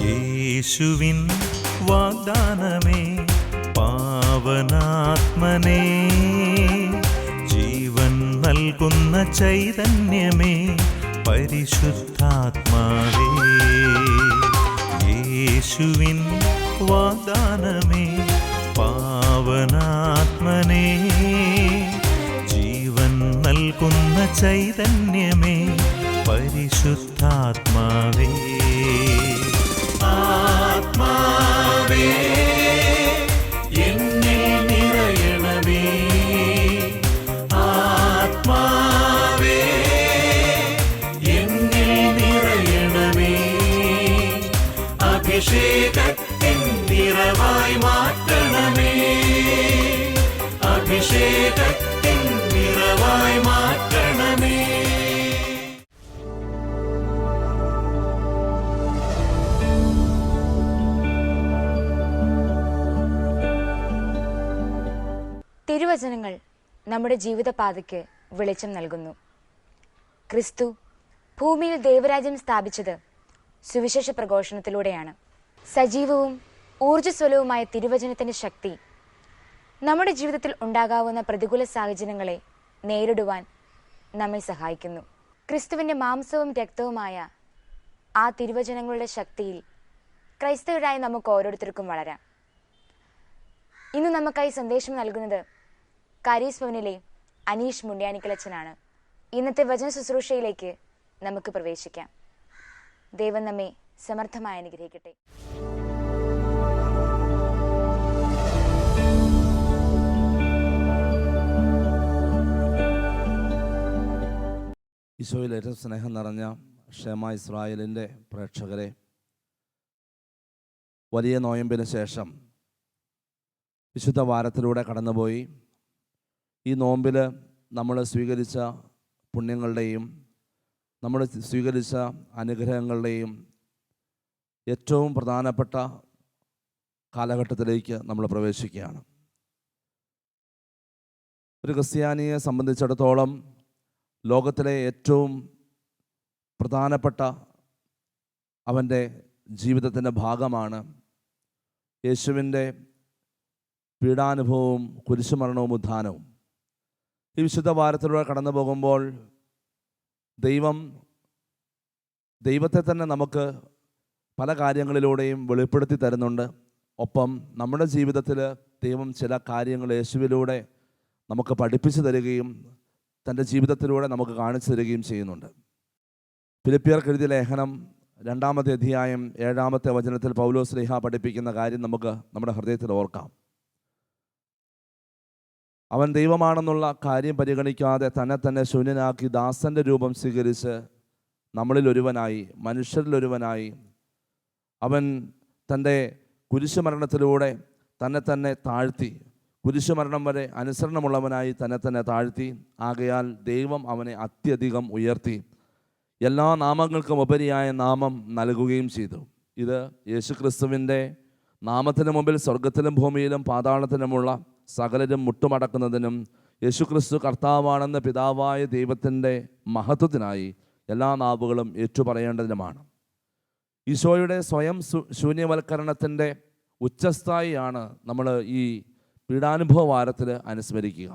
യേശുവിൻ വാഗ്ദാനമേ പാവനാത്മനേ, ജീവൻ നൽകുന്ന ചൈതന്യമേ പരിശുദ്ധാത്മാവേ. യേശുവിൻ വാഗ്ദാനമേ പാവനാത്മനേ, ജീവൻ നൽകുന്ന ചൈതന്യമേ പരിശുദ്ധാത്മാവേ. ആത്മാവേ എന്നിൽ നിറയണമേ, ആത്മാവേ എന്നിൽ നിറയണമേ, അഭിഷേകത്തിൻ നിറവായി മാറ്റണമേ, അഭിഷേകത്തിൻ നിറവായി മാറ്റണമേ. തിരുവചനങ്ങൾ നമ്മുടെ ജീവിതപാതയ്ക്ക് വെളിച്ചം നൽകുന്നു. ക്രിസ്തു ഭൂമിയിൽ ദൈവരാജ്യം സ്ഥാപിച്ചത് സുവിശേഷ പ്രഘോഷണത്തിലൂടെയാണ്. സജീവവും ഊർജ്ജസ്വലവുമായ തിരുവചനത്തിന്റെ ശക്തി നമ്മുടെ ജീവിതത്തിൽ ഉണ്ടാകാവുന്ന പ്രതികൂല സാഹചര്യങ്ങളെ നേരിടുവാൻ നമ്മെ സഹായിക്കുന്നു. ക്രിസ്തുവിന്റെ മാംസവും രക്തവുമായ ആ തിരുവചനങ്ങളുടെ ശക്തിയിൽ ക്രൈസ്തവരായ നമുക്ക് ഓരോരുത്തർക്കും വളരാം. ഇന്ന് നമുക്കായി സന്ദേശം നൽകുന്നത് കാരീസ് ഭവനിലെ അനീഷ് മുണ്ട്യാനിക്കലച്ചനാണ്. ഇന്നത്തെ വചന ശുശ്രൂഷയിലേക്ക് നമുക്ക് പ്രവേശിക്കാം. ദൈവം നമ്മെ സമർത്ഥമായി അനുഗ്രഹിക്കട്ടെ. ഈശോയിൽ ഏറ്റവും സ്നേഹം നിറഞ്ഞ ക്ഷേമ ഇസ്രായേലിൻ്റെ പ്രേക്ഷകരെ, വലിയ നോയമ്പിന് ശേഷം വിശുദ്ധ വാരത്തിലൂടെ കടന്നുപോയി. ഈ നോമ്പിൽ നമ്മൾ സ്വീകരിച്ച പുണ്യങ്ങളുടെയും നമ്മൾ സ്വീകരിച്ച അനുഗ്രഹങ്ങളുടെയും ഏറ്റവും പ്രധാനപ്പെട്ട കാലഘട്ടത്തിലേക്ക് നമ്മൾ പ്രവേശിക്കുകയാണ്. ഒരു ക്രിസ്ത്യാനിയെ സംബന്ധിച്ചിടത്തോളം ലോകത്തിലെ ഏറ്റവും പ്രധാനപ്പെട്ട അവൻ്റെ ജീവിതത്തിൻ്റെ ഭാഗമാണ് യേശുവിൻ്റെ പീഡാനുഭവവും കുരിശുമരണവും ഉത്ഥാനവും. ഈ വിശുദ്ധ വാരത്തിലൂടെ കടന്നു പോകുമ്പോൾ ദൈവത്തെ തന്നെ നമുക്ക് പല കാര്യങ്ങളിലൂടെയും വെളിപ്പെടുത്തി തരുന്നുണ്ട്. ഒപ്പം നമ്മുടെ ജീവിതത്തിൽ ദൈവം ചില കാര്യങ്ങൾ യേശുവിലൂടെ നമുക്ക് പഠിപ്പിച്ചു തരികയും തൻ്റെ ജീവിതത്തിലൂടെ നമുക്ക് കാണിച്ചു തരികയും ചെയ്യുന്നുണ്ട്. ഫിലിപ്പിയർക്ക് എഴുതിയ ലേഖനം 2-ാമത്തെ അധ്യായം 7-ാമത്തെ വചനത്തിൽ പൗലോസ് ശ്ലീഹ പഠിപ്പിക്കുന്ന കാര്യം നമുക്ക് നമ്മുടെ ഹൃദയത്തിൽ ഓർക്കാം. അവൻ ദൈവമാണെന്നുള്ള കാര്യം പരിഗണിക്കാതെ തന്നെ ശൂന്യനാക്കി ദാസൻ്റെ രൂപം സ്വീകരിച്ച് നമ്മളിലൊരുവനായി, മനുഷ്യരിലൊരുവനായി അവൻ തൻ്റെ കുരിശുമരണത്തിലൂടെ തന്നെ താഴ്ത്തി, കുരിശുമരണം വരെ അനുസരണമുള്ളവനായി തന്നെ താഴ്ത്തി. ആകയാൽ ദൈവം അവനെ അത്യധികം ഉയർത്തി എല്ലാ നാമങ്ങൾക്കും ഉപരിയായ നാമം നൽകുകയും ചെയ്തു. ഇത് യേശുക്രിസ്തുവിൻ്റെ നാമത്തിന് മുമ്പിൽ സ്വർഗത്തിലും ഭൂമിയിലും പാതാളത്തിലുമുള്ള സകലരും മുട്ടുമടക്കുന്നതിനും യേശുക്രിസ്തു കർത്താവാണെന്ന് പിതാവായ ദൈവത്തിൻ്റെ മഹത്വത്തിനായി എല്ലാ നാവുകളും ഏറ്റുപറയേണ്ടതിനുമാണ്. ഈശോയുടെ സ്വയം ശൂന്യവൽക്കരണത്തിൻ്റെ ഉച്ചസ്ഥായിയാണ് നമ്മൾ ഈ പീഡാനുഭവ വാരത്തിൽ അനുസ്മരിക്കുക.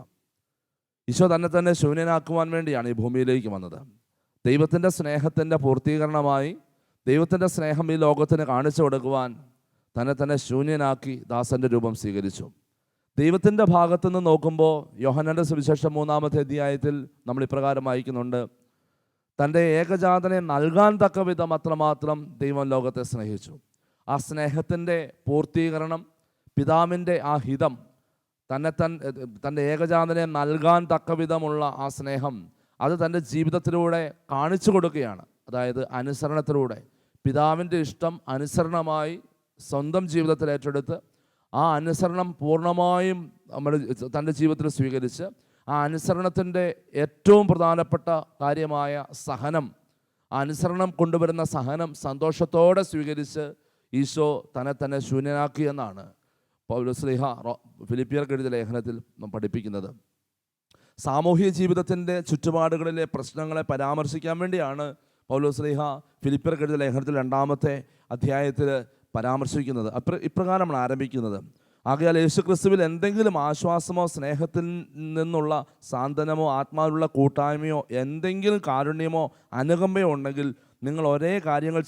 ഈശോ തന്നെ ശൂന്യനാക്കുവാൻ വേണ്ടിയാണ് ഈ ഭൂമിയിലേക്ക് വന്നത്. ദൈവത്തിൻ്റെ സ്നേഹത്തിൻ്റെ പൂർത്തീകരണമായി ദൈവത്തിൻ്റെ സ്നേഹം ഈ ലോകത്തിന് കാണിച്ചു കൊടുക്കുവാൻ തന്നെ ശൂന്യനാക്കി ദാസൻ്റെ രൂപം സ്വീകരിച്ചു. ദൈവത്തിൻ്റെ ഭാഗത്തു നിന്ന് നോക്കുമ്പോൾ യോഹന്നാൻ്റെ സുവിശേഷം 3-ാമത്തെ അധ്യായത്തിൽ നമ്മൾ ഇപ്രകാരം വായിക്കുന്നുണ്ട്: തൻ്റെ ഏകജാതനെ നൽകാൻ തക്ക വിധം അത്രമാത്രം ദൈവം ലോകത്തെ സ്നേഹിച്ചു. ആ സ്നേഹത്തിൻ്റെ പൂർത്തീകരണം, പിതാവിൻ്റെ ആ ഹിതം, തൻ്റെ ഏകജാതനെ നൽകാൻ തക്ക വിധമുള്ള ആ സ്നേഹം അത് തൻ്റെ ജീവിതത്തിലൂടെ കാണിച്ചു കൊടുക്കുകയാണ്. അതായത് അനുസരണത്തിലൂടെ പിതാവിൻ്റെ ഇഷ്ടം അനുസരണമായി സ്വന്തം ജീവിതത്തിൽ ഏറ്റെടുത്ത് ആ അനുസരണം പൂർണ്ണമായും തൻ്റെ ജീവിതത്തിൽ സ്വീകരിച്ച് ആ അനുസരണത്തിൻ്റെ ഏറ്റവും പ്രധാനപ്പെട്ട കാര്യമായ സഹനം, ആ അനുസരണം കൊണ്ടുവരുന്ന സഹനം സന്തോഷത്തോടെ സ്വീകരിച്ച് ഈശോ തന്നെ ശൂന്യനാക്കി എന്നാണ് പൗലോസ്ലീഹ ഫിലിപ്പിയർക്ക് എഴുതിയ ലേഖനത്തിൽ പഠിപ്പിക്കുന്നത്. സാമൂഹിക ജീവിതത്തിൻ്റെ ചുറ്റുപാടുകളിലെ പ്രശ്നങ്ങളെ പരാമർശിക്കാൻ വേണ്ടിയാണ് പൗലോസ്ലീഹ ഫിലിപ്പിയർക്ക് എഴുതിയ ലേഖനത്തിൽ 2-ാമത്തെ അധ്യായത്തിൽ പരാമർശിക്കുന്നത്. ഇപ്രകാരമാണ് ആരംഭിക്കുന്നത്: ആകയാൽ യേശുക്രിസ്തുവിൽ എന്തെങ്കിലും ആശ്വാസമോ സ്നേഹത്തിൽ നിന്നുള്ള സാന്ത്വനമോ ആത്മാവിലുള്ള കൂട്ടായ്മയോ എന്തെങ്കിലും കാരുണ്യമോ അനുകമ്പയോ ഉണ്ടെങ്കിൽ നിങ്ങൾ ഒരേ കാര്യങ്ങൾ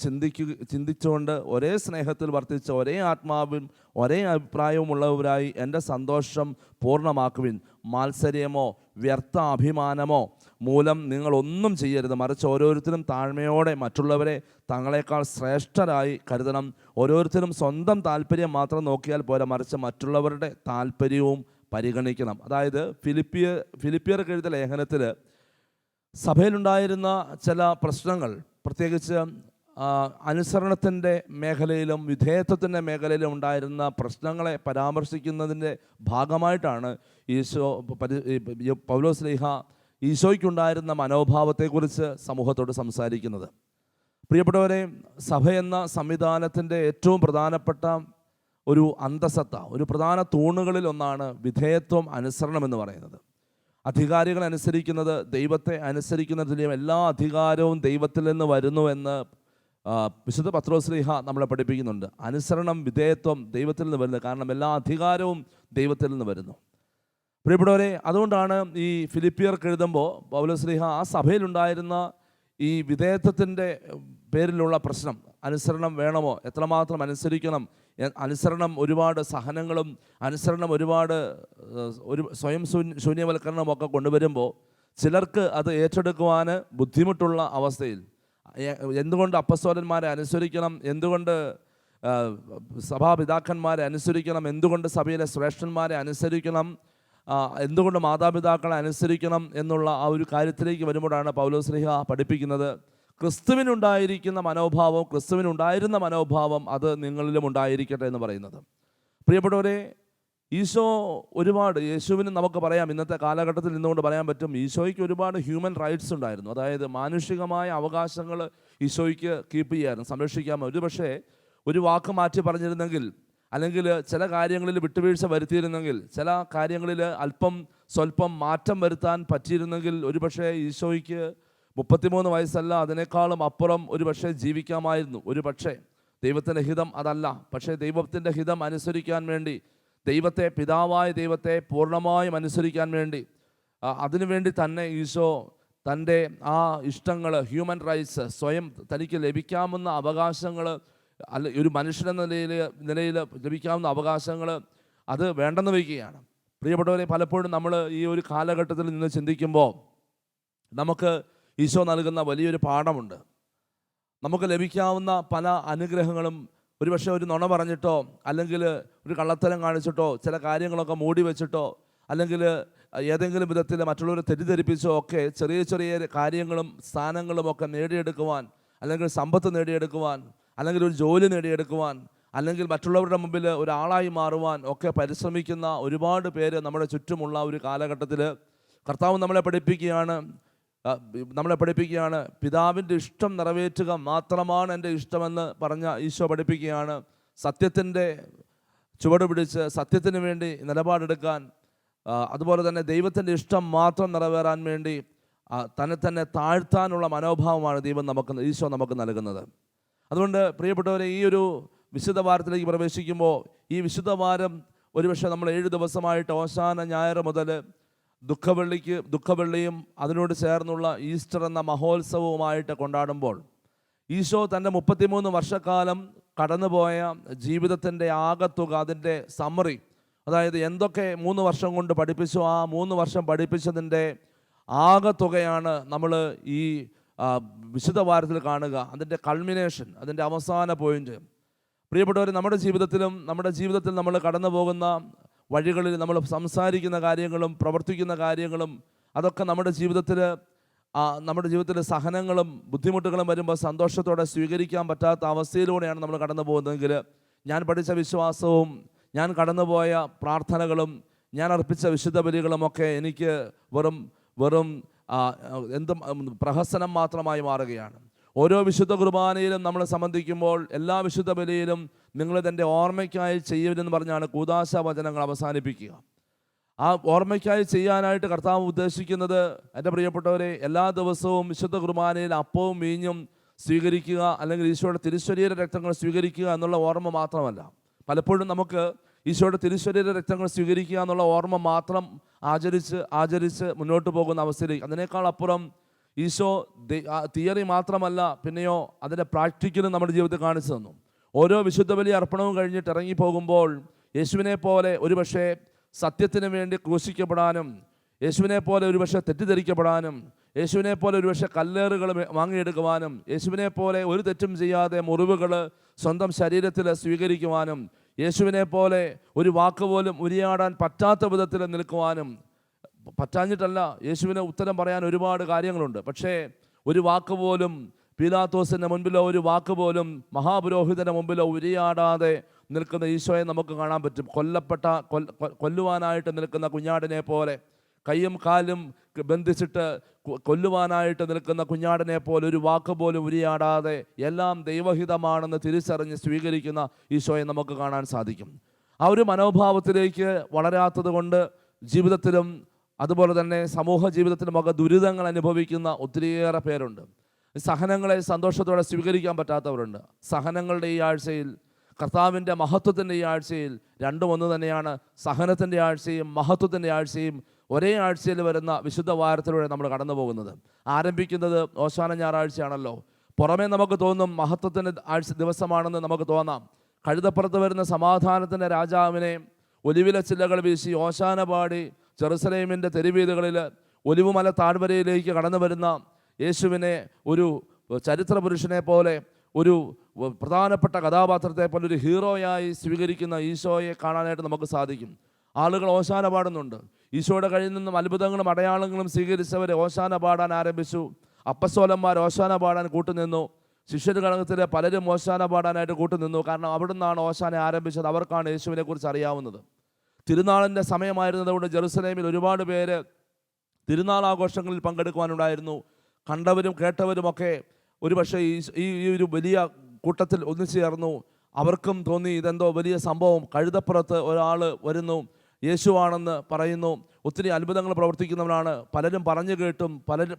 ചിന്തിച്ചുകൊണ്ട് ഒരേ സ്നേഹത്തിൽ വർത്തിച്ച് ഒരേ ആത്മാവും ഒരേ അഭിപ്രായവും ഉള്ളവരായി എൻ്റെ സന്തോഷം പൂർണ്ണമാക്കുവിൻ. മാത്സര്യമോ വ്യർത്ഥ അഭിമാനമോ മൂലം നിങ്ങളൊന്നും ചെയ്യരുത്, മറിച്ച് ഓരോരുത്തരും താഴ്മയോടെ മറ്റുള്ളവരെ തങ്ങളെക്കാൾ ശ്രേഷ്ഠരായി കരുതണം. ഓരോരുത്തരും സ്വന്തം താല്പര്യം മാത്രം നോക്കിയാൽ പോരാ, മറിച്ച് മറ്റുള്ളവരുടെ താല്പര്യവും പരിഗണിക്കണം. അതായത് ഫിലിപ്പിയർക്ക് എഴുതിയ ലേഖനത്തിൽ സഭയിലുണ്ടായിരുന്ന ചില പ്രശ്നങ്ങൾ, പ്രത്യേകിച്ച് അനുസരണത്തിൻ്റെ മേഖലയിലും വിധേയത്വത്തിൻ്റെ മേഖലയിലും ഉണ്ടായിരുന്ന പ്രശ്നങ്ങളെ പരാമർശിക്കുന്നതിൻ്റെ ഭാഗമായിട്ടാണ് പൗലോസ്ലീഹ ഈശോയ്ക്കുണ്ടായിരുന്ന മനോഭാവത്തെക്കുറിച്ച് സമൂഹത്തോട് സംസാരിക്കുന്നത്. പ്രിയപ്പെട്ടവരെ, സഭയെന്ന സംവിധാനത്തിൻ്റെ ഏറ്റവും പ്രധാനപ്പെട്ട ഒരു അന്തസത്ത, ഒരു പ്രധാന തൂണുകളിൽ ഒന്നാണ് വിധേയത്വം, അനുസരണം എന്ന് പറയുന്നത്. അധികാരികൾ അനുസരിക്കുന്നത് ദൈവത്തെ അനുസരിക്കുന്നതിലും എല്ലാ അധികാരവും ദൈവത്തിൽ നിന്ന് വരുന്നു എന്ന് വിശുദ്ധ പത്രോസ്ലീഹ നമ്മളെ പഠിപ്പിക്കുന്നുണ്ട്. അനുസരണം, വിധേയത്വം ദൈവത്തിൽ നിന്ന് വരുന്നത്, കാരണം എല്ലാ അധികാരവും ദൈവത്തിൽ നിന്ന് വരുന്നു. പ്രിയപ്പെട്ടവരെ, അതുകൊണ്ടാണ് ഈ ഫിലിപ്പിയർക്ക് എഴുതുമ്പോൾ പൗലോസ്ലീഹ ആ സഭയിലുണ്ടായിരുന്ന ഈ വിധേയത്വത്തിൻ്റെ പേരിലുള്ള പ്രശ്നം, അനുസരണം വേണമോ, എത്രമാത്രം അനുസരിക്കണം, അനുസരണം ഒരുപാട് സഹനങ്ങളും അനുസരണം ഒരുപാട് സ്വയം ശൂന്യവൽക്കരണമൊക്കെ കൊണ്ടുവരുമ്പോൾ ചിലർക്ക് അത് ഏറ്റെടുക്കുവാൻ ബുദ്ധിമുട്ടുള്ള അവസ്ഥയിൽ എന്തുകൊണ്ട് അപ്പസ്തോലന്മാരെ അനുസരിക്കണം, എന്തുകൊണ്ട് സഭാപിതാക്കന്മാരെ അനുസരിക്കണം, എന്തുകൊണ്ട് സഭയിലെ ശ്രേഷ്ഠന്മാരെ അനുസരിക്കണം, എന്തുകൊണ്ട് മാതാപിതാക്കളെ അനുസരിക്കണം എന്നുള്ള ആ ഒരു കാര്യത്തിലേക്ക് വരുമ്പോഴാണ് പൗലോസ്ലീഹ പഠിപ്പിക്കുന്നത്, ക്രിസ്തുവിനുണ്ടായിരിക്കുന്ന മനോഭാവം, ക്രിസ്തുവിനുണ്ടായിരുന്ന മനോഭാവം അത് നിങ്ങളിലും ഉണ്ടായിരിക്കട്ടെ എന്ന് പറയുന്നത്. പ്രിയപ്പെട്ടവരെ, യേശുവിന് നമുക്ക് പറയാം, ഇന്നത്തെ കാലഘട്ടത്തിൽ നിന്നുകൊണ്ട് പറയാൻ പറ്റും, ഈശോയ്ക്ക് ഒരുപാട് ഹ്യൂമൻ റൈറ്റ്സ് ഉണ്ടായിരുന്നു. അതായത് മാനുഷികമായ അവകാശങ്ങൾ ഈശോയ്ക്ക് കീപ്പ് ചെയ്യാനും സംരക്ഷിക്കാമോ. ഒരുപക്ഷെ ഒരു വാക്ക് മാറ്റി പറഞ്ഞിരുന്നെങ്കിൽ, അല്ലെങ്കിൽ ചില കാര്യങ്ങളിൽ വിട്ടുവീഴ്ച വരുത്തിയിരുന്നെങ്കിൽ, ചില കാര്യങ്ങളിൽ സ്വല്പം മാറ്റം വരുത്താൻ പറ്റിയിരുന്നെങ്കിൽ ഒരുപക്ഷെ ഈശോയ്ക്ക് 33 വയസ്സല്ല, അതിനേക്കാളും അപ്പുറം ഒരുപക്ഷെ ജീവിക്കാമായിരുന്നു. ഒരുപക്ഷെ ദൈവത്തിൻ്റെ ഹിതം അതല്ല. പക്ഷേ ദൈവത്തിൻ്റെ ഹിതം അനുസരിക്കാൻ വേണ്ടി, പിതാവായ ദൈവത്തെ പൂർണ്ണമായും അനുസരിക്കാൻ വേണ്ടി, അതിനുവേണ്ടി തന്നെ ഈശോ തൻ്റെ ആ ഇഷ്ടങ്ങൾ, ഹ്യൂമൻ റൈറ്റ്സ്, സ്വയം തനിക്ക് ലഭിക്കാവുന്ന അവകാശങ്ങൾ, ഒരു മനുഷ്യനെന്ന നിലയിൽ ലഭിക്കാവുന്ന അവകാശങ്ങൾ അത് വേണ്ടെന്ന് വയ്ക്കുകയാണ്. പ്രിയപ്പെട്ടവരെ, പലപ്പോഴും നമ്മൾ ഈ ഒരു കാലഘട്ടത്തിൽ നിന്ന് ചിന്തിക്കുമ്പോൾ നമുക്ക് ഈശോ നൽകുന്ന വലിയൊരു പാഠമുണ്ട്. നമുക്ക് ലഭിക്കാവുന്ന പല അനുഗ്രഹങ്ങളും ഒരുപക്ഷെ ഒരു നുണ പറഞ്ഞിട്ടോ, അല്ലെങ്കിൽ ഒരു കള്ളത്തരം കാണിച്ചിട്ടോ, ചില കാര്യങ്ങളൊക്കെ മൂടി വെച്ചിട്ടോ, അല്ലെങ്കിൽ ഏതെങ്കിലും വിധത്തിൽ മറ്റുള്ളവരെ തെറ്റിദ്ധരിപ്പിച്ചോ ഒക്കെ ചെറിയ ചെറിയ കാര്യങ്ങളും സ്ഥാനങ്ങളും ഒക്കെ നേടിയെടുക്കുവാൻ, അല്ലെങ്കിൽ സമ്പത്ത് നേടിയെടുക്കുവാൻ, അല്ലെങ്കിൽ ഒരു ജോലി നേടിയെടുക്കുവാൻ, അല്ലെങ്കിൽ മറ്റുള്ളവരുടെ മുമ്പിൽ ഒരാളായി മാറുവാൻ ഒക്കെ പരിശ്രമിക്കുന്ന ഒരുപാട് പേര് നമ്മുടെ ചുറ്റുമുള്ള ഒരു കാലഘട്ടത്തിൽ കർത്താവ് നമ്മളെ പഠിപ്പിക്കുകയാണ്. പിതാവിൻ്റെ ഇഷ്ടം നിറവേറ്റുക മാത്രമാണ് എൻ്റെ ഇഷ്ടമെന്ന് പറഞ്ഞ ഈശോ പഠിപ്പിക്കുകയാണ്. സത്യത്തിൻ്റെ ചുവട് പിടിച്ച് സത്യത്തിന് വേണ്ടി നിലപാടെടുക്കാൻ, അതുപോലെ തന്നെ ദൈവത്തിൻ്റെ ഇഷ്ടം മാത്രം നിറവേറാൻ വേണ്ടി തന്നെ താഴ്ത്താനുള്ള മനോഭാവമാണ് ഈശോ നമുക്ക് നൽകുന്നത്. അതുകൊണ്ട് പ്രിയപ്പെട്ടവരെ, ഈ ഒരു വിശുദ്ധ വാരത്തിലേക്ക് പ്രവേശിക്കുമ്പോൾ, ഈ വിശുദ്ധ വാരം ഒരുപക്ഷെ നമ്മൾ 7 ദിവസമായിട്ട് ഓശാന ഞായർ മുതൽ ദുഃഖവെള്ളിയും അതിനോട് ചേർന്നുള്ള ഈസ്റ്റർ എന്ന മഹോത്സവവുമായിട്ട് കൊണ്ടാടുമ്പോൾ, ഈശോ തൻ്റെ 33 വർഷക്കാലം കടന്നുപോയ ജീവിതത്തിൻ്റെ ആകത്തുക, അതിൻ്റെ സമ്മറി, അതായത് എന്തൊക്കെ 3 വർഷം കൊണ്ട് പഠിപ്പിച്ചു, ആ 3 വർഷം പഠിപ്പിച്ചതിൻ്റെ ആകത്തുകയാണ് നമ്മൾ ഈ വിശുദ്ധ വാരത്തിൽ കാണുക. അതിൻ്റെ കൾമിനേഷൻ, അതിൻ്റെ അവസാന പോയിന്റ്. പ്രിയപ്പെട്ടവർ, നമ്മുടെ ജീവിതത്തിൽ നമ്മൾ കടന്നു പോകുന്ന വഴികളിൽ നമ്മൾ സംസാരിക്കുന്ന കാര്യങ്ങളും പ്രവർത്തിക്കുന്ന കാര്യങ്ങളും അതൊക്കെ നമ്മുടെ ജീവിതത്തിൽ സഹനങ്ങളും ബുദ്ധിമുട്ടുകളും വരുമ്പോൾ സന്തോഷത്തോടെ സ്വീകരിക്കാൻ പറ്റാത്ത അവസ്ഥയിലൂടെയാണ് നമ്മൾ കടന്നു പോകുന്നതെങ്കിൽ, ഞാൻ പഠിച്ച വിശ്വാസവും ഞാൻ കടന്നുപോയ പ്രാർത്ഥനകളും ഞാൻ അർപ്പിച്ച വിശുദ്ധ ബലികളുമൊക്കെ എനിക്ക് വെറും പ്രഹസനം മാത്രമായി മാറുകയാണ്. ഓരോ വിശുദ്ധ കുർബാനയിലും നമ്മൾ സംബന്ധിക്കുമ്പോൾ എല്ലാ വിശുദ്ധ ബലിയിലും നിങ്ങളിതെൻ്റെ ഓർമ്മയ്ക്കായി ചെയ്യുമെന്ന് പറഞ്ഞാണ് കൂദാശ വചനങ്ങൾ അവസാനിപ്പിക്കുക. ആ ഓർമ്മയ്ക്കായി ചെയ്യാനായിട്ട് കർത്താവ് ഉദ്ദേശിക്കുന്നത്, എൻ്റെ പ്രിയപ്പെട്ടവരെ, എല്ലാ ദിവസവും വിശുദ്ധ കുർബാനയിൽ അപ്പവും വീഞ്ഞും സ്വീകരിക്കുക, അല്ലെങ്കിൽ ഈശോയുടെ തിരുശരീര രക്തങ്ങൾ സ്വീകരിക്കുക എന്നുള്ള ഓർമ്മ മാത്രമല്ല. പലപ്പോഴും നമുക്ക് ഈശോയുടെ തിരുശരീര രക്തങ്ങൾ സ്വീകരിക്കുക എന്നുള്ള ഓർമ്മ മാത്രം ആചരിച്ച് മുന്നോട്ട് പോകുന്ന അവസ്ഥയിലേക്ക്, അതിനേക്കാൾ അപ്പുറം ഈശോ തിയറി മാത്രമല്ല, പിന്നെയോ അതിൻ്റെ പ്രാക്ടിക്കലും നമ്മുടെ ജീവിതത്തിൽ കാണിച്ചു തന്നു. ഓരോ വിശുദ്ധ ബലി അർപ്പണവും കഴിഞ്ഞിട്ട് ഇറങ്ങിപ്പോകുമ്പോൾ യേശുവിനെ പോലെ ഒരുപക്ഷെ സത്യത്തിന് വേണ്ടി ക്രൂശിക്കപ്പെടാനും, യേശുവിനെ പോലെ ഒരുപക്ഷെ തെറ്റിദ്ധരിക്കപ്പെടാനും, യേശുവിനെ പോലെ ഒരുപക്ഷെ കല്ലേറുകൾ വാങ്ങിയെടുക്കുവാനും, യേശുവിനെ പോലെ ഒരു തെറ്റും ചെയ്യാതെ മുറിവുകൾ സ്വന്തം ശരീരത്തിൽ സ്വീകരിക്കുവാനും, യേശുവിനെ പോലെ ഒരു വാക്ക് പോലും ഉരിയാടാൻ പറ്റാത്ത വിധത്തിൽ നിൽക്കുവാനും, പറ്റാഞ്ഞിട്ടല്ല, യേശുവിന് ഉത്തരം പറയാൻ ഒരുപാട് കാര്യങ്ങളുണ്ട്. പക്ഷേ ഒരു വാക്ക് പോലും പീലാത്തോസിൻ്റെ മുൻപിലോ ഒരു വാക്ക് പോലും മഹാപുരോഹിതൻ്റെ മുമ്പിലോ ഉരിയാടാതെ നിൽക്കുന്ന ഈശോയെ നമുക്ക് കാണാൻ പറ്റും. കൊല്ലുവാനായിട്ട് നിൽക്കുന്ന കുഞ്ഞാടിനെ പോലെ, കൈയും കാലും ബന്ധിച്ചിട്ട് കൊല്ലുവാനായിട്ട് നിൽക്കുന്ന കുഞ്ഞാടിനെ പോലെ ഒരു വാക്ക് പോലും ഉരിയാടാതെ എല്ലാം ദൈവഹിതമാണെന്ന് തിരിച്ചറിഞ്ഞ് സ്വീകരിക്കുന്ന ഈശോയെ നമുക്ക് കാണാൻ സാധിക്കും. ആ ഒരു മനോഭാവത്തിലേക്ക് വളരാത്തത് കൊണ്ട് ജീവിതത്തിലും അതുപോലെ തന്നെ സമൂഹ ജീവിതത്തിലുമൊക്കെ ദുരിതങ്ങൾ അനുഭവിക്കുന്ന ഒത്തിരിയേറെ പേരുണ്ട്. സഹനങ്ങളെ സന്തോഷത്തോടെ സ്വീകരിക്കാൻ പറ്റാത്തവരുണ്ട്. സഹനങ്ങളുടെ ഈ ആഴ്ചയിൽ, കർത്താവിൻ്റെ മഹത്വത്തിൻ്റെ ഈ ആഴ്ചയിൽ രണ്ടും ഒന്ന് തന്നെയാണ്. സഹനത്തിൻ്റെ ആഴ്ചയും മഹത്വത്തിൻ്റെ ആഴ്ചയും ഒരേ ആഴ്ചയിൽ വരുന്ന വിശുദ്ധ വാരത്തിലൂടെ നമ്മൾ കടന്നു പോകുന്നത്. ആരംഭിക്കുന്നത് ഓശാന ഞായറാഴ്ചയാണല്ലോ. പുറമേ നമുക്ക് തോന്നും മഹത്വത്തിൻ്റെ ദിവസമാണെന്ന് നമുക്ക് തോന്നാം. കഴുതപ്പുറത്ത് വരുന്ന സമാധാനത്തിൻ്റെ രാജാവിനെ ഒലിവില ചില്ലകൾ വീശി ഓശാന പാടി ജെറുസലേമിൻ്റെ തെരുവീഥുകളിൽ ഒലിവുമല താഴ്വരയിലേക്ക് കടന്നു വരുന്ന യേശുവിനെ ഒരു ചരിത്ര പുരുഷനെ പോലെ, ഒരു പ്രധാനപ്പെട്ട കഥാപാത്രത്തെ പോലെ, ഒരു ഹീറോയായി സ്വീകരിക്കുന്ന ഈശോയെ കാണാനായിട്ട് നമുക്ക് സാധിക്കും. ആളുകൾ ഓശാന പാടുന്നുണ്ട്. ഈശോയുടെ കയ്യിൽ നിന്നും അത്ഭുതങ്ങളും അടയാളങ്ങളും സ്വീകരിച്ചവരെ ഓശാന പാടാൻ ആരംഭിച്ചു. അപ്പസ്തോലന്മാർ ഓശാന പാടാൻ കൂട്ടുനിന്നു. ശിഷ്യർ ഗണത്തിലെ പലരും ഓശാന പാടാനായിട്ട് കൂട്ടുനിന്നു. കാരണം അവിടെ നിന്നാണ് ഓശാന ആരംഭിച്ചത്. അവർക്കാണ് യേശുവിനെ കുറിച്ച് അറിയാവുന്നത്. തിരുനാളിൻ്റെ സമയമായിരുന്നതുകൊണ്ട് ജെറുസലേമിൽ ഒരുപാട് പേര് തിരുനാൾ ആഘോഷങ്ങളിൽ പങ്കെടുക്കുവാനുണ്ടായിരുന്നു. കണ്ടവരും കേട്ടവരുമൊക്കെ ഒരുപക്ഷെ ഈ ഒരു വലിയ കൂട്ടത്തിൽ ഒന്നിച്ചേർന്നു. അവർക്കും തോന്നി ഇതെന്തോ വലിയ സംഭവം, കഴുതപ്പുറത്ത് ഒരാൾ വരുന്നു, യേശുവാണെന്ന് പറയുന്നു, ഒത്തിരി അത്ഭുതങ്ങൾ പ്രവർത്തിക്കുന്നവരാണ്. പലരും പറഞ്ഞു കേട്ടും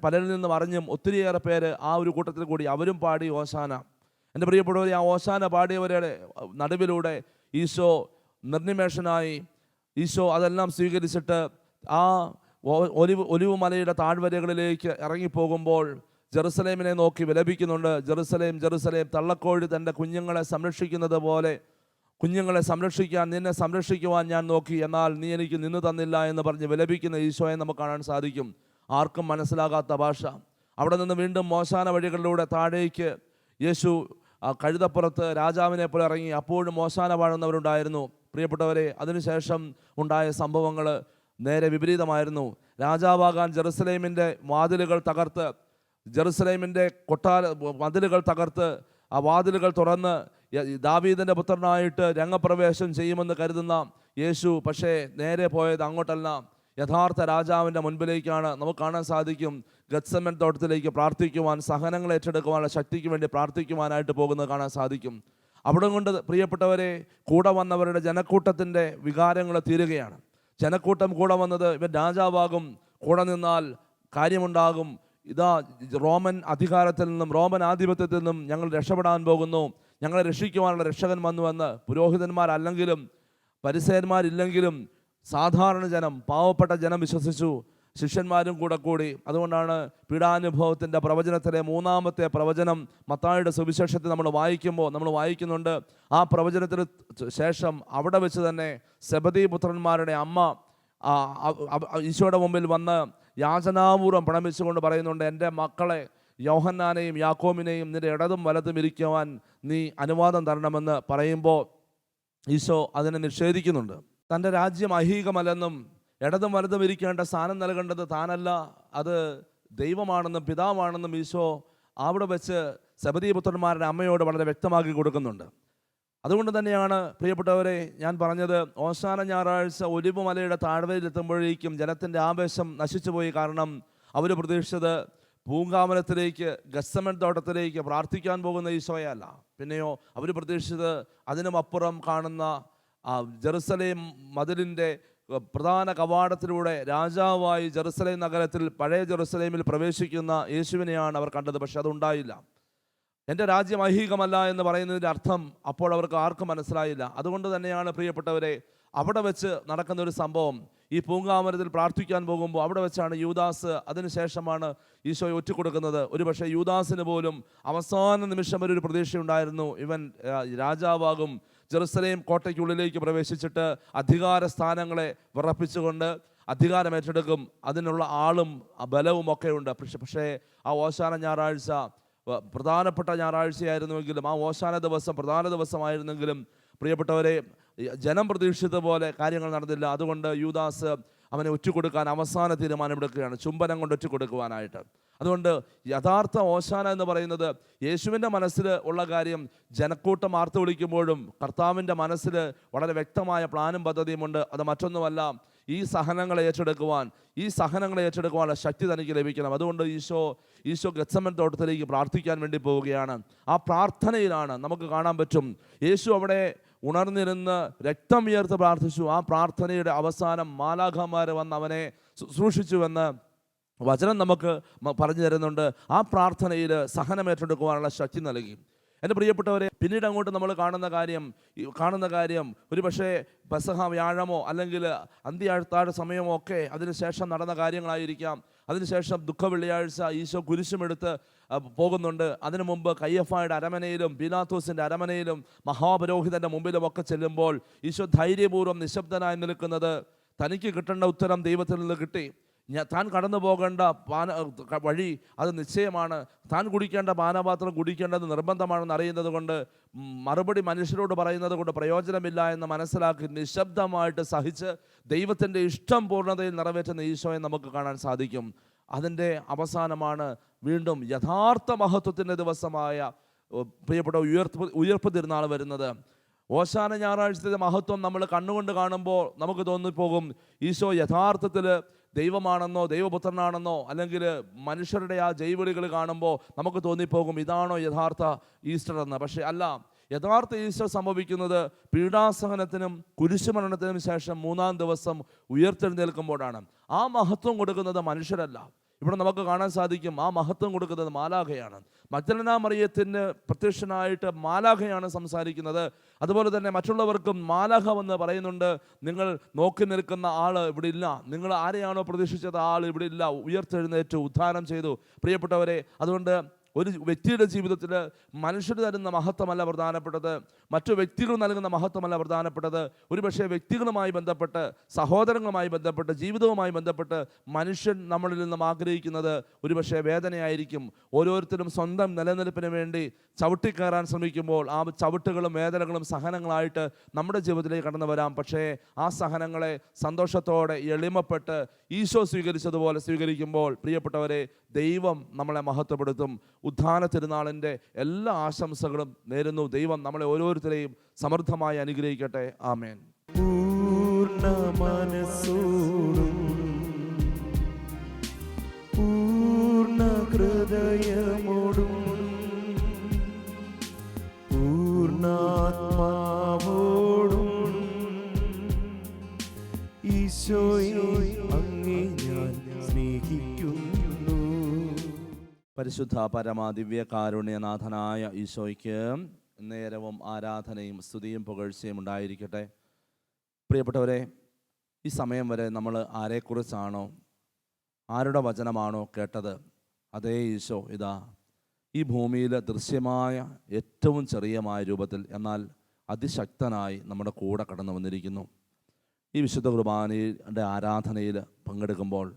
പലരിൽ നിന്നും അറിഞ്ഞും ഒത്തിരിയേറെ പേര് ആ ഒരു കൂട്ടത്തിൽ കൂടി അവരും പാടി ഓശാന. എൻ്റെ പ്രിയപ്പെട്ടവരെ, ആ ഓശാന പാടിയവരുടെ നടുവിലൂടെ ഈശോ നിർനിമേഷനായി, ഈശോ അതെല്ലാം സ്വീകരിച്ചിട്ട് ആ ഒലിവ് മലയുടെ താഴ്വരകളിലേക്ക് ഇറങ്ങിപ്പോകുമ്പോൾ ജെറുസലേമിനെ നോക്കി വിലപിക്കുന്നുണ്ട്. ജെറുസലേം ജെറുസലേം, തള്ളക്കോഴി തൻ്റെ കുഞ്ഞുങ്ങളെ സംരക്ഷിക്കുന്നത് പോലെ കുഞ്ഞുങ്ങളെ നിന്നെ സംരക്ഷിക്കുവാൻ ഞാൻ നോക്കി, എന്നാൽ നീ എനിക്ക് നിന്ന് തന്നില്ല എന്ന് പറഞ്ഞ് വിലപിക്കുന്ന ഈശോയെ നമുക്ക് കാണാൻ സാധിക്കും. ആർക്കും മനസ്സിലാകാത്ത ഭാഷ. അവിടെ നിന്ന് വീണ്ടും മോശാന വഴികളിലൂടെ താഴേക്ക് യേശു കഴുതപ്പുറത്ത് രാജാവിനെ പോലെ ഇറങ്ങി. അപ്പോഴും മോശാന പാടുന്നവരുണ്ടായിരുന്നു. പ്രിയപ്പെട്ടവരെ, അതിനുശേഷം ഉണ്ടായ സംഭവങ്ങൾ നേരെ വിപരീതമായിരുന്നു. രാജാവാകാൻ ജെറുസലേമിൻ്റെ വാതിലുകൾ തകർത്ത്, ജെറുസലേമിൻ്റെ മതിലുകൾ തകർത്ത് ആ വാതിലുകൾ തുറന്ന് ദാവീദിൻ്റെ പുത്രനായിട്ട് രംഗപ്രവേശം ചെയ്യുമെന്ന് കരുതുന്ന യേശു പക്ഷേ നേരെ പോയത് അങ്ങോട്ടല്ല, യഥാർത്ഥ രാജാവിൻ്റെ മുൻപിലേക്കാണ്. നമുക്ക് കാണാൻ സാധിക്കും ഗത്സമൻ തോട്ടത്തിലേക്ക് പ്രാർത്ഥിക്കുവാൻ, സഹനങ്ങൾ ഏറ്റെടുക്കുവാനുള്ള ശക്തിക്ക് വേണ്ടി പ്രാർത്ഥിക്കുവാനായിട്ട് പോകുന്നത് കാണാൻ സാധിക്കും. അവിടെ കൊണ്ട് പ്രിയപ്പെട്ടവരെ, കൂടെ വന്നവരുടെ ജനക്കൂട്ടത്തിൻ്റെ വികാരങ്ങൾ തീരുകയാണ്. ജനക്കൂട്ടം കൂടെ വന്നത് ഇവൻ രാജാവാകും, കൂടെ നിന്നാൽ കാര്യമുണ്ടാകും, ഇതാ റോമൻ അധികാരത്തിൽ നിന്നും റോമൻ ആധിപത്യത്തിൽ നിന്നും ഞങ്ങൾ രക്ഷപ്പെടാൻ പോകുന്നു, ഞങ്ങളെ രക്ഷിക്കുവാനുള്ള രക്ഷകൻ വന്നുവെന്ന് പുരോഹിതന്മാരല്ലെങ്കിലും പരിസയന്മാരില്ലെങ്കിലും സാധാരണ ജനം, പാവപ്പെട്ട ജനം വിശ്വസിച്ചു. ശിഷ്യന്മാരും കൂടെ കൂടി. അതുകൊണ്ടാണ് പീഡാനുഭവത്തിൻ്റെ പ്രവചനത്തിലെ 3-ാമത്തെ പ്രവചനം മത്തായിയുടെ സുവിശേഷത്തിൽ നമ്മൾ വായിക്കുന്നുണ്ട്. ആ പ്രവചനത്തിന് ശേഷം അവിടെ വെച്ച് തന്നെ സെബദീ പുത്രന്മാരുടെ അമ്മ ഈശോയുടെ മുമ്പിൽ വന്ന് യാചനാപൂർവ്വം പ്രണമിച്ചുകൊണ്ട് പറയുന്നുണ്ട്, എൻ്റെ മക്കളെ യോഹന്നാനെയും യാക്കോബിനെയും നിന്റെ ഇടതും വലതും ഇരിക്കുവാൻ നീ അനുവാദം തരണമെന്ന് പറയുമ്പോൾ ഈശോ അതിനെ നിഷേധിക്കുന്നുണ്ട്. തൻ്റെ രാജ്യം ഐഹികമല്ലെന്നും ഇടതും വലതും ഇരിക്കേണ്ട സ്ഥാനം നൽകേണ്ടത് താനല്ല, അത് ദൈവമാണെന്നും പിതാവാണെന്നും ഈശോ അവിടെ വെച്ച് സെബദീ പുത്രന്മാരുടെ അമ്മയോട് വളരെ വ്യക്തമാക്കി കൊടുക്കുന്നുണ്ട്. അതുകൊണ്ട് തന്നെയാണ് പ്രിയപ്പെട്ടവരെ ഞാൻ പറഞ്ഞത്, ഓശാന ഞായറാഴ്ച ഒലിവ് മലയുടെ താഴ്വരയിലെത്തുമ്പോഴേക്കും ജനത്തിൻ്റെ ആവേശം നശിച്ചുപോയി. കാരണം അവർ പ്രതീക്ഷിച്ചത് പൂങ്കാവനത്തിലേക്ക് ഗത്സമൻ തോട്ടത്തിലേക്ക് പ്രാർത്ഥിക്കാൻ പോകുന്ന ഈശോയല്ല. പിന്നെയോ അവർ പ്രതീക്ഷിച്ചത് അതിനുമപ്പുറം കാണുന്ന ജെറുസലേം മതിലിൻ്റെ പ്രധാന കവാടത്തിലൂടെ രാജാവായി ജെറുസലേം നഗരത്തിൽ പഴയ ജെറുസലേമിൽ പ്രവേശിക്കുന്ന യേശുവിനെയാണ് അവർ കണ്ടത്. പക്ഷെ അതുണ്ടായില്ല. എൻ്റെ രാജ്യം ഐഹികമല്ല എന്ന് പറയുന്നതിൻ്റെ അർത്ഥം അപ്പോൾ അവർക്ക് ആർക്കും മനസ്സിലായില്ല. അതുകൊണ്ട് തന്നെയാണ് പ്രിയപ്പെട്ടവരെ, അവിടെ വെച്ച് നടക്കുന്ന ഒരു സംഭവം, ഈ പൂങ്കാവനത്തിൽ പ്രാർത്ഥിക്കാൻ പോകുമ്പോൾ അവിടെ വെച്ചാണ് യൂദാസ്, അതിനുശേഷമാണ് ഈശോയെ ഒറ്റുകൊടുക്കുന്നത്. ഒരുപക്ഷെ യൂദാസിന് പോലും അവസാന നിമിഷം വരെ ഒരു പ്രതീക്ഷയുണ്ടായിരുന്നു, ഇവൻ രാജാവാകും, ജെറുസലേം കോട്ടയ്ക്കുള്ളിലേക്ക് പ്രവേശിച്ചിട്ട് അധികാര സ്ഥാനങ്ങളെ വിറപ്പിച്ചുകൊണ്ട് അധികാരം ഏറ്റെടുക്കും, അതിനുള്ള ആളും ബലവും ഒക്കെ ഉണ്ട്. പക്ഷേ ആ ഓശാന ഞായറാഴ്ച പ്രധാനപ്പെട്ട ഞായറാഴ്ചയായിരുന്നുവെങ്കിലും, ആ ഓശാന ദിവസം പ്രധാന ദിവസമായിരുന്നെങ്കിലും പ്രിയപ്പെട്ടവരെ, ജനം പ്രതീക്ഷിച്ച പോലെ കാര്യങ്ങൾ നടന്നില്ല. അതുകൊണ്ട് യൂദാസ് അവനെ ഒറ്റുകൊടുക്കാൻ അവസാന തീരുമാനമെടുക്കുകയാണ്, ചുംബനം കൊണ്ട് ഒറ്റുകൊടുക്കുവാനായിട്ട്. അതുകൊണ്ട് യഥാർത്ഥ ഓശാന എന്ന് പറയുന്നത് യേശുവിൻ്റെ മനസ്സിൽ ഉള്ള കാര്യം ജനക്കൂട്ടം ആർത്തു വിളിക്കുമ്പോഴും കർത്താവിൻ്റെ മനസ്സിൽ വളരെ വ്യക്തമായ പ്ലാനും പദ്ധതിയുമുണ്ട്. അത് മറ്റൊന്നുമല്ല, ഈ സഹനങ്ങളെ ഏറ്റെടുക്കുവാനുള്ള ശക്തി തനിക്ക് ലഭിക്കണം. അതുകൊണ്ട് ഈശോ ഗത്സമൻ തോട്ടത്തിലേക്ക് പ്രാർത്ഥിക്കാൻ വേണ്ടി പോവുകയാണ്. ആ പ്രാർത്ഥനയിലാണ് നമുക്ക് കാണാൻ പറ്റും, യേശു അവിടെ ഉണർന്നിരുന്ന് രക്തം വിയർത്ത് പ്രാർത്ഥിച്ചു. ആ പ്രാർത്ഥനയുടെ അവസാനം മാലാഖമാർ വന്ന് അവനെ ശുശ്രൂഷിച്ചുവെന്ന് വചനം നമുക്ക് പറഞ്ഞു തരുന്നുണ്ട്. ആ പ്രാർത്ഥനയിൽ സഹനം ഏറ്റെടുക്കുവാനുള്ള ശക്തി നൽകി. എൻ്റെ പ്രിയപ്പെട്ടവരെ, പിന്നീട് അങ്ങോട്ട് നമ്മൾ കാണുന്ന കാര്യം ഒരു പക്ഷേ പെസഹ വ്യാഴമോ അല്ലെങ്കിൽ അന്ത്യത്താഴ സമയമോ ഒക്കെ അതിനുശേഷം നടന്ന കാര്യങ്ങളായിരിക്കാം. അതിനുശേഷം ദുഃഖ വെള്ളിയാഴ്ച ഈശോ കുരിശുമെടുത്ത് പോകുന്നുണ്ട്. അതിനു മുമ്പ് കയ്യഫായുടെ അരമനയിലും പീലാത്തോസിൻ്റെ അരമനയിലും മഹാപുരോഹിതൻ്റെ മുമ്പിലും ഒക്കെ ചെല്ലുമ്പോൾ ഈശോ ധൈര്യപൂർവ്വം നിശബ്ദനായി നിൽക്കുന്നത്, തനിക്ക് കിട്ടേണ്ട ഉത്തരം ദൈവത്തിൽ നിന്ന് കിട്ടി. താൻ കടന്നു പോകേണ്ട വഴി അത് നിശ്ചയമാണ്, താൻ കുടിക്കേണ്ട പാനപാത്രം കുടിക്കേണ്ടത് നിർബന്ധമാണെന്ന് അറിയുന്നത് കൊണ്ട് മറുപടി മനുഷ്യരോട് പറയുന്നത് കൊണ്ട് പ്രയോജനമില്ല എന്ന് മനസ്സിലാക്കി നിശബ്ദമായിട്ട് സഹിച്ച് ദൈവത്തിൻ്റെ ഇഷ്ടം പൂർണ്ണതയിൽ നിറവേറ്റുന്ന ഈശോയെ നമുക്ക് കാണാൻ സാധിക്കും. അതിൻ്റെ അവസാനമാണ് വീണ്ടും യഥാർത്ഥ മഹത്വത്തിൻ്റെ ദിവസമായ പ്രിയപ്പെട്ട ഉയർപ്പ് തിരുനാൾ വരുന്നത്. ഓശാന ഞായറാഴ്ചത്തെ മഹത്വം നമ്മൾ കണ്ണുകൊണ്ട് കാണുമ്പോൾ നമുക്ക് തോന്നിപ്പോകും ഈശോ യഥാർത്ഥത്തിൽ ദൈവമാണെന്നോ ദൈവപുത്രനാണെന്നോ, അല്ലെങ്കിൽ മനുഷ്യരുടെ ആ ജൈവിളികൾ കാണുമ്പോൾ നമുക്ക് തോന്നിപ്പോകും ഇതാണോ യഥാർത്ഥ ഈസ്റ്റർ എന്ന്. പക്ഷേ അല്ല, യഥാർത്ഥ ഈസ്റ്റർ സംഭവിക്കുന്നത് പീഡാസഹനത്തിനും കുരിശുമരണത്തിനും ശേഷം 3-ാം ദിവസം ഉയർത്തെഴുന്നേൽക്കുമ്പോഴാണ്. ആ മഹത്വം കൊടുക്കുന്നത് മനുഷ്യരല്ല. ഇവിടെ നമുക്ക് കാണാൻ സാധിക്കും ആ മഹത്വം കൊടുക്കുന്നത് മാലാഖയാണ്. മഗ്ദലന മറിയത്തിന് പ്രത്യക്ഷനായിട്ട് മാലാഖയാണ് സംസാരിക്കുന്നത്. അതുപോലെ തന്നെ മറ്റുള്ളവർക്കും മാലാഖ എന്ന് പറയുന്നുണ്ട്, നിങ്ങൾ നോക്കി നിൽക്കുന്ന ആൾ ഇവിടെ ഇല്ല, നിങ്ങൾ ആരെയാണോ പ്രതീക്ഷിച്ചത് ആൾ ഇവിടെ ഇല്ല, ഉയർത്തെഴുന്നേറ്റു, ഉദ്ധാനം ചെയ്തു. പ്രിയപ്പെട്ടവരെ, അതുകൊണ്ട് ഒരു വ്യക്തിയുടെ ജീവിതത്തിൽ മനുഷ്യർ തരുന്ന മഹത്വമല്ല പ്രധാനപ്പെട്ടത്, മറ്റു വ്യക്തികൾ നൽകുന്ന മഹത്വമല്ല പ്രധാനപ്പെട്ടത്. ഒരുപക്ഷെ വ്യക്തികളുമായി ബന്ധപ്പെട്ട്, സഹോദരങ്ങളുമായി ബന്ധപ്പെട്ട്, ജീവിതവുമായി ബന്ധപ്പെട്ട് മനുഷ്യൻ നമ്മളിൽ നിന്നും ആഗ്രഹിക്കുന്നത് ഒരുപക്ഷെ വേദനയായിരിക്കും. ഓരോരുത്തരും സ്വന്തം നിലനിൽപ്പിന് വേണ്ടി ചവിട്ടിക്കയറാൻ ശ്രമിക്കുമ്പോൾ ആ ചവിട്ടുകളും വേദനകളും സഹനങ്ങളായിട്ട് നമ്മുടെ ജീവിതത്തിലേക്ക് കടന്നു വരാം. പക്ഷേ ആ സഹനങ്ങളെ സന്തോഷത്തോടെ എളിമപ്പെട്ട് ഈശോ സ്വീകരിച്ചതുപോലെ സ്വീകരിക്കുമ്പോൾ പ്രിയപ്പെട്ടവരെ, ദൈവം നമ്മളെ മഹത്വപ്പെടുത്തും. ഉദ്ധാന തിരുനാളിൻ്റെ എല്ലാ ആശംസകളും നേരുന്നു. ദൈവം നമ്മളെ ഓരോരുത്തരെയും സമൃദ്ധമായി അനുഗ്രഹിക്കട്ടെ. ആമേൻ. പൂർണ്ണ മനസ്സോടും പൂർണ്ണ ഹൃദയമോടും പൂർണ്ണാത്മാവോടും ഈശോയെ അങ്ങേ ഞാൻ സ്നേഹിക്കുന്നു. പരിശുദ്ധ പരമാദിവ്യ കാരുണ്യനാഥനായ ഈശോയ്ക്ക് നേരവും ആരാധനയും സ്തുതിയും പുകഴ്ചയും ഉണ്ടായിരിക്കട്ടെ. പ്രിയപ്പെട്ടവരെ, ഈ സമയം വരെ നമ്മൾ ആരെക്കുറിച്ചാണോ, ആരുടെ വചനമാണോ കേട്ടത്, അതേ ഈശോ ഇതാ ഈ ഭൂമിയിൽ ദൃശ്യമായ ഏറ്റവും ചെറിയമായ രൂപത്തിൽ എന്നാൽ അതിശക്തനായി നമ്മുടെ കൂടെ കടന്നു വന്നിരിക്കുന്നു. ഈ വിശുദ്ധ കുർബാനയുടെ ആരാധനയിൽ പങ്കെടുക്കുമ്പോൾ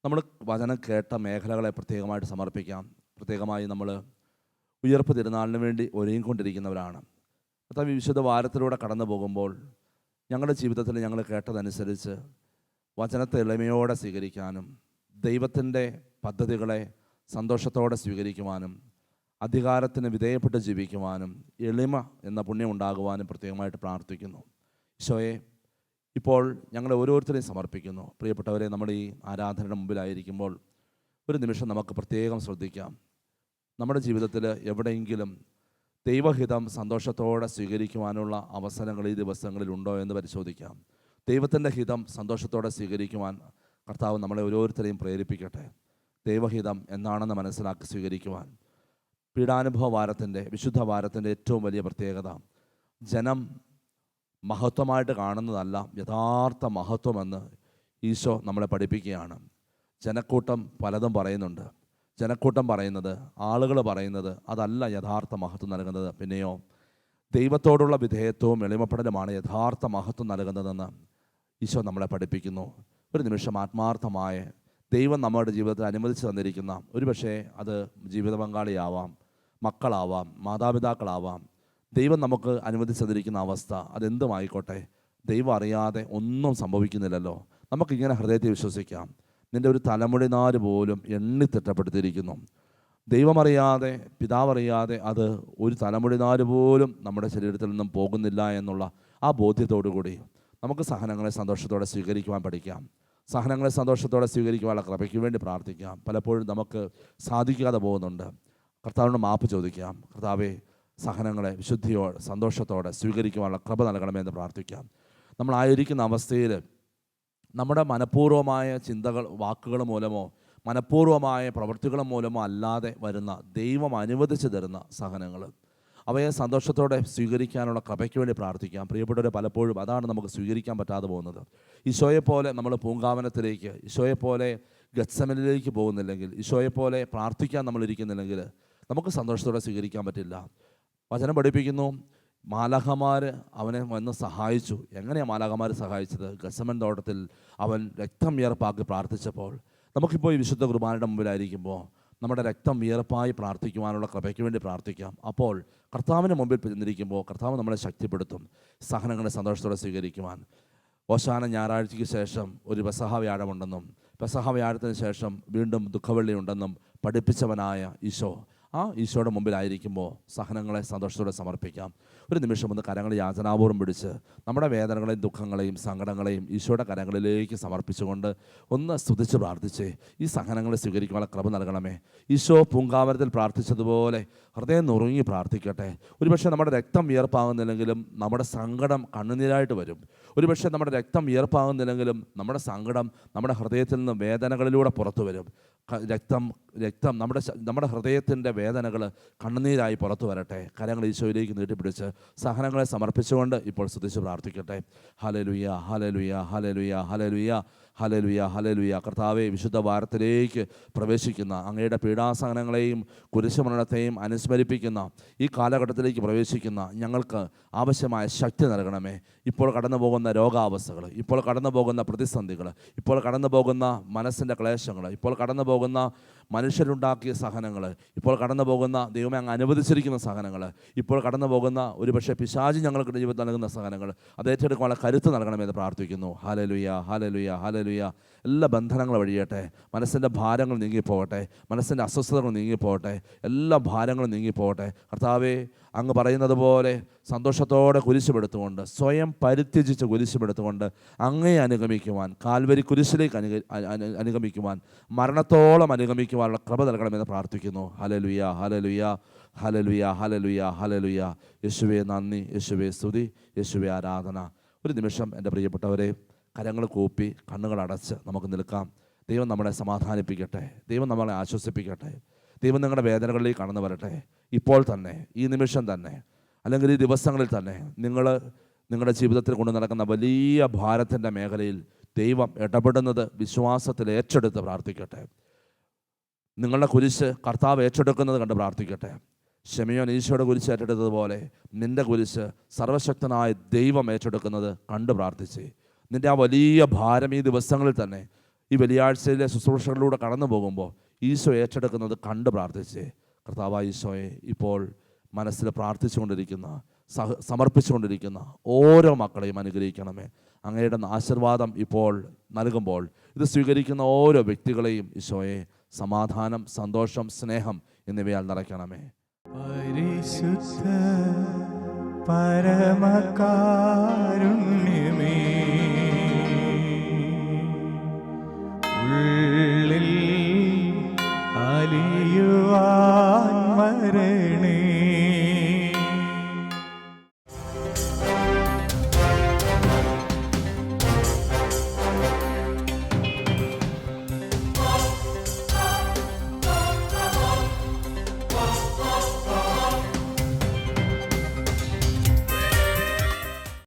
നമ്മൾ വചനം കേട്ട മേഖലകളെ പ്രത്യേകമായിട്ട് സമർപ്പിക്കാം. പ്രത്യേകമായി നമ്മൾ ഉയർപ്പ് തിരുനാളിന് വേണ്ടി ഒരുങ്ങിക്കൊണ്ടിരിക്കുന്നവരാണ്. കർത്താവ് ഈ വിശുദ്ധ വാരത്തിലൂടെ കടന്നു പോകുമ്പോൾ ഞങ്ങളുടെ ജീവിതത്തിൽ ഞങ്ങൾ കേട്ടതനുസരിച്ച് വചനത്തെ എളിമയോടെ സ്വീകരിക്കാനും ദൈവത്തിൻ്റെ പദ്ധതികളെ സന്തോഷത്തോടെ സ്വീകരിക്കുവാനും അധികാരത്തിന് വിധേയപ്പെട്ട് ജീവിക്കുവാനും എളിമ എന്ന പുണ്യം ഉണ്ടാകുവാനും പ്രത്യേകമായിട്ട് പ്രാർത്ഥിക്കുന്നു. ഈശോയെ, ഇപ്പോൾ ഞങ്ങളെ ഓരോരുത്തരെയും സമർപ്പിക്കുന്നു. പ്രിയപ്പെട്ടവരെ, നമ്മൾ ഈ ആരാധനയുടെ മുമ്പിലായിരിക്കുമ്പോൾ ഒരു നിമിഷം നമുക്ക് പ്രത്യേകം ശ്രദ്ധിക്കാം. നമ്മുടെ ജീവിതത്തിൽ എവിടെയെങ്കിലും ദൈവഹിതം സന്തോഷത്തോടെ സ്വീകരിക്കുവാനുള്ള അവസരങ്ങൾ ഈ ദിവസങ്ങളിൽ ഉണ്ടോ എന്ന് പരിശോധിക്കാം. ദൈവത്തിൻ്റെ ഹിതം സന്തോഷത്തോടെ സ്വീകരിക്കുവാൻ കർത്താവ് നമ്മളെ ഓരോരുത്തരെയും പ്രേരിപ്പിക്കട്ടെ. ദൈവഹിതം എന്താണെന്ന് മനസ്സിലാക്കി സ്വീകരിക്കുവാൻ. പീഡാനുഭവ വാരത്തിൻ്റെ, വിശുദ്ധ വാരത്തിൻ്റെ ഏറ്റവും വലിയ പ്രത്യേകത, ജനം മഹത്വമായിട്ട് കാണുന്നതല്ല യഥാർത്ഥ മഹത്വമെന്ന് ഈശോ നമ്മളെ പഠിപ്പിക്കുകയാണ്. ജനക്കൂട്ടം പലതും പറയുന്നുണ്ട്. ജനക്കൂട്ടം പറയുന്നത്, ആളുകൾ പറയുന്നത് അതല്ല യഥാർത്ഥ മഹത്വം നൽകുന്നത്. പിന്നെയോ ദൈവത്തോടുള്ള വിധേയത്വവും എളിമപ്പെടലുമാണ് യഥാർത്ഥ മഹത്വം നൽകുന്നതെന്ന് ഈശോ നമ്മളെ പഠിപ്പിക്കുന്നു. ഒരു നിമിഷം ആത്മാർത്ഥമായ ദൈവം നമ്മുടെ ജീവിതത്തിൽ അനുവദിച്ച് തന്നിരിക്കുന്ന, ഒരുപക്ഷെ അത് ജീവിത പങ്കാളിയാവാം, മക്കളാവാം, മാതാപിതാക്കളാവാം, ദൈവം നമുക്ക് അനുവദിച്ച് തന്നിരിക്കുന്ന അവസ്ഥ അതെന്തുമായിക്കോട്ടെ, ദൈവം അറിയാതെ ഒന്നും സംഭവിക്കുന്നില്ലല്ലോ. നമുക്കിങ്ങനെ ഹൃദയത്തിൽ വിശ്വസിക്കാം. നിൻ്റെ ഒരു തലമുടിനാര് പോലും എണ്ണിത്തിട്ടപ്പെടുത്തിയിരിക്കുന്നു. ദൈവമറിയാതെ, പിതാവറിയാതെ അത് ഒരു തലമുടിനാര് പോലും നമ്മുടെ ശരീരത്തിൽ നിന്നും പോകുന്നില്ല എന്നുള്ള ആ ബോധ്യത്തോടു കൂടി നമുക്ക് സഹനങ്ങളെ സന്തോഷത്തോടെ സ്വീകരിക്കുവാൻ പഠിക്കാം. സഹനങ്ങളെ സന്തോഷത്തോടെ സ്വീകരിക്കുവാനുള്ള കൃപയ്ക്ക് വേണ്ടി പ്രാർത്ഥിക്കാം. പലപ്പോഴും നമുക്ക് സാധിക്കാതെ പോകുന്നുണ്ട്. കർത്താവിനോട് മാപ്പ് ചോദിക്കാം. കർത്താവേ, സഹനങ്ങളെ വിശുദ്ധിയോടെ സന്തോഷത്തോടെ സ്വീകരിക്കുവാനുള്ള കൃപ നൽകണമെന്ന് പ്രാർത്ഥിക്കാം. നമ്മളായിരിക്കുന്ന അവസ്ഥയിൽ നമ്മുടെ മനഃപൂർവ്വമായ ചിന്തകൾ, വാക്കുകൾ മൂലമോ മനഃപൂർവ്വമായ പ്രവൃത്തികൾ മൂലമോ അല്ലാതെ വരുന്ന, ദൈവം അനുവദിച്ച് തരുന്ന സഹനങ്ങൾ, അവയെ സന്തോഷത്തോടെ സ്വീകരിക്കാനുള്ള കൃപയ്ക്ക് വേണ്ടി പ്രാർത്ഥിക്കാം. പ്രിയപ്പെട്ടവരെ, പലപ്പോഴും അതാണ് നമുക്ക് സ്വീകരിക്കാൻ പറ്റാതെ പോകുന്നത്. ഈശോയെപ്പോലെ നമ്മൾ പൂങ്കാവനത്തിലേക്ക്, ഈശോയെപ്പോലെ ഗത്സമനിലേക്ക് പോകുന്നില്ലെങ്കിൽ, ഈശോയെപ്പോലെ പ്രാർത്ഥിക്കാൻ നമ്മളിരിക്കുന്നില്ലെങ്കിൽ നമുക്ക് സന്തോഷത്തോടെ സ്വീകരിക്കാൻ പറ്റില്ല. വചനം പഠിപ്പിക്കുന്നു, മാലാഖമാർ അവനെ വന്ന് സഹായിച്ചു. എങ്ങനെയാണ് മാലാഖമാർ സഹായിച്ചത്? ഗത്സമൻ തോട്ടത്തിൽ അവൻ രക്തം വിയർപ്പാക്കി പ്രാർത്ഥിച്ചപ്പോൾ. നമുക്കിപ്പോൾ ഈ വിശുദ്ധ കുർബാനയുടെ മുമ്പിലായിരിക്കുമ്പോൾ നമ്മുടെ രക്തം വിയർപ്പായി പ്രാർത്ഥിക്കുവാനുള്ള കൃപയ്ക്ക് വേണ്ടി പ്രാർത്ഥിക്കാം. അപ്പോൾ കർത്താവിന് മുമ്പിൽ ചെന്നിരിക്കുമ്പോൾ കർത്താവ് നമ്മളെ ശക്തിപ്പെടുത്തും സഹനങ്ങളെ സന്തോഷത്തോടെ സ്വീകരിക്കുവാൻ. ഓശാന ഞായറാഴ്ചയ്ക്ക് ശേഷം ഒരു പെസഹ വ്യാഴമുണ്ടെന്നും പെസഹ വ്യാഴത്തിന് ശേഷം വീണ്ടും ദുഃഖവെള്ളി ഉണ്ടെന്നും പഠിപ്പിച്ചവനായ ഈശോ, ആ ഈശോയുടെ മുമ്പിലായിരിക്കുമ്പോൾ സഹനങ്ങളെ സന്തോഷത്തോടെ സമർപ്പിക്കാം. ഒരു നിമിഷം ഒന്ന് കരങ്ങൾ യാചനാപൂർവ്വം പിടിച്ച് നമ്മുടെ വേദനകളെയും ദുഃഖങ്ങളെയും സങ്കടങ്ങളെയും ഈശോയുടെ കരങ്ങളിലേക്ക് സമർപ്പിച്ചുകൊണ്ട് ഒന്ന് സ്തുതിച്ച് പ്രാർത്ഥിച്ച് ഈ സഹനങ്ങളെ സ്വീകരിക്കാനുള്ള കൃപ നൽകണമേ. ഈശോ പൂങ്കാവനത്തിൽ പ്രാർത്ഥിച്ചതുപോലെ ഹൃദയം നുറുങ്ങി പ്രാർത്ഥിക്കട്ടെ. ഒരുപക്ഷെ നമ്മുടെ രക്തം വിയർപ്പാകുന്നില്ലെങ്കിലും നമ്മുടെ സങ്കടം കണ്ണുനീരായിട്ട് വരും. ഒരുപക്ഷെ നമ്മുടെ രക്തം വിയർപ്പാകുന്നില്ലെങ്കിലും നമ്മുടെ സങ്കടം നമ്മുടെ ഹൃദയത്തിൽ നിന്ന് വേദനകളിലൂടെ പുറത്തു വരും. രക്തം നമ്മുടെ ഹൃദയത്തിൻ്റെ വേദനകൾ കണ്ണുനീരായി പുറത്തു വരട്ടെ. കരങ്ങൾ ഈശോയിലേക്ക് നീട്ടിപ്പിടിച്ച് സഹനങ്ങളെ സമർപ്പിച്ചുകൊണ്ട് ഇപ്പോൾ സ്തുതിച്ച് പ്രാർത്ഥിക്കട്ടെ. ഹല്ലേലൂയ, ഹല്ലേലൂയ, ഹല്ലേലൂയ, ഹല്ലേലൂയ, ഹല്ലേലൂയ, ഹല്ലേലൂയ. കർത്താവേ, വിശുദ്ധ വാരത്തിലേക്ക് പ്രവേശിക്കുന്ന അങ്ങയുടെ പീഡാസഹനങ്ങളെയും കുരിശുമരണത്തെയും അനുസ്മരിപ്പിക്കുന്ന ഈ കാലഘട്ടത്തിലേക്ക് പ്രവേശിക്കുന്ന ഞങ്ങൾക്ക് ആവശ്യമായ ശക്തി നൽകണമേ. ഇപ്പോൾ കടന്നു പോകുന്ന രോഗാവസ്ഥകൾ, ഇപ്പോൾ കടന്നു പോകുന്ന പ്രതിസന്ധികൾ, ഇപ്പോൾ കടന്നു പോകുന്ന മനസ്സിൻ്റെ ക്ലേശങ്ങൾ, ഇപ്പോൾ കടന്നു പോകുന്ന മനുഷ്യരുണ്ടാക്കിയ സഹനങ്ങൾ, ഇപ്പോൾ കടന്നു പോകുന്ന ദൈവമേ അങ്ങ് അനുവദിച്ചിരിക്കുന്ന സഹനങ്ങൾ, ഇപ്പോൾ കടന്നു പോകുന്ന ഒരുപക്ഷെ പിശാചി ഞങ്ങൾക്ക് ജീവിതത്തിൽ നൽകുന്ന സഹനങ്ങൾ, അത് ഏറ്റെടുക്കാനുള്ള കരുത്ത് നൽകണമെന്ന് പ്രാർത്ഥിക്കുന്നു. ഹല്ലേലൂയ, ഹല്ലേലൂയ, ഹല്ലേലൂയ. എല്ലാ ബന്ധനങ്ങൾ വഴിയട്ടെ, മനസ്സിൻ്റെ ഭാരങ്ങൾ നീങ്ങിപ്പോകട്ടെ, മനസ്സിൻ്റെ അസ്വസ്ഥതകൾ നീങ്ങിപ്പോകട്ടെ, എല്ലാ ഭാരങ്ങളും നീങ്ങിപ്പോകട്ടെ. കർത്താവേ, അങ്ങ് പറയുന്നത് പോലെ സന്തോഷത്തോടെ കുരിശുമെടുത്തുകൊണ്ട്, സ്വയം പരിത്യജിച്ച് കുരിശുമെടുത്തുകൊണ്ട് അങ്ങയെ അനുഗമിക്കുവാൻ, കാൽവരി കുരിശിലേക്ക് അനുഗമിക്കുവാൻ, മരണത്തോളം അനുഗമിക്കുവാനുള്ള കൃപ നൽകണമെന്ന് പ്രാർത്ഥിക്കുന്നു. ഹല്ലേലൂയ, ഹല്ലേലൂയ, ഹല്ലേലൂയ, ഹല്ലേലൂയ, ഹല്ലേലൂയ. യേശുവേ നന്ദി, യേശുവേ സ്തുതി, യേശുവേ ആരാധന. ഒരു നിമിഷം എൻ്റെ പ്രിയപ്പെട്ടവരെ, കരങ്ങൾ കൂപ്പി കണ്ണുകൾ അടച്ച് നമുക്ക് നിൽക്കാം. ദൈവം നമ്മളെ സമാധാനിപ്പിക്കട്ടെ, ദൈവം നമ്മളെ ആശ്വസിപ്പിക്കട്ടെ, ദൈവം നിങ്ങളുടെ വേദനകളിലേക്ക് കടന്നു വരട്ടെ. ഇപ്പോൾ തന്നെ, ഈ നിമിഷം തന്നെ, അല്ലെങ്കിൽ ഈ ദിവസങ്ങളിൽ തന്നെ നിങ്ങളുടെ ജീവിതത്തിൽ കൊണ്ടു നടക്കുന്ന വലിയ ഭാരത്തിൻ്റെ മേഖലയിൽ ദൈവം ഇടപെടുന്നത് വിശ്വാസത്തിൽ ഏറ്റെടുത്ത് പ്രാർത്ഥിക്കട്ടെ. നിങ്ങളുടെ കുരിശ് കർത്താവ് ഏറ്റെടുക്കുന്നത് കണ്ട് പ്രാർത്ഥിക്കട്ടെ. ശിമയോൻ ഈശോയുടെ കുരിശ് ഏറ്റെടുത്തതുപോലെ നിൻ്റെ കുരിശ് സർവശക്തനായ ദൈവം ഏറ്റെടുക്കുന്നത് കണ്ട് പ്രാർത്ഥിച്ച് നിൻ്റെ ആ വലിയ ഭാരം ഈ ദിവസങ്ങളിൽ തന്നെ, ഈ വെള്ളിയാഴ്ചയിലെ ശുശ്രൂഷകളിലൂടെ കടന്നു പോകുമ്പോൾ ഈശോ ഏറ്റെടുക്കുന്നത് കണ്ട് പ്രാർത്ഥിച്ച് കർത്താവായ ഈശോയെ ഇപ്പോൾ മനസ്സിൽ പ്രാർത്ഥിച്ചുകൊണ്ടിരിക്കുന്ന, സമർപ്പിച്ചുകൊണ്ടിരിക്കുന്ന ഓരോ മക്കളെയും അനുഗ്രഹിക്കണമേ. അങ്ങയുടെ ആശീർവാദം ഇപ്പോൾ നൽകുമ്പോൾ ഇത് സ്വീകരിക്കുന്ന ഓരോ വ്യക്തികളെയും ഈശോയെ സമാധാനം, സന്തോഷം, സ്നേഹം എന്നിവയാൽ നിറയ്ക്കണമേ. പരിശുദ്ധ പരമകാരുണ്യമേ, ഉള്ളിൽ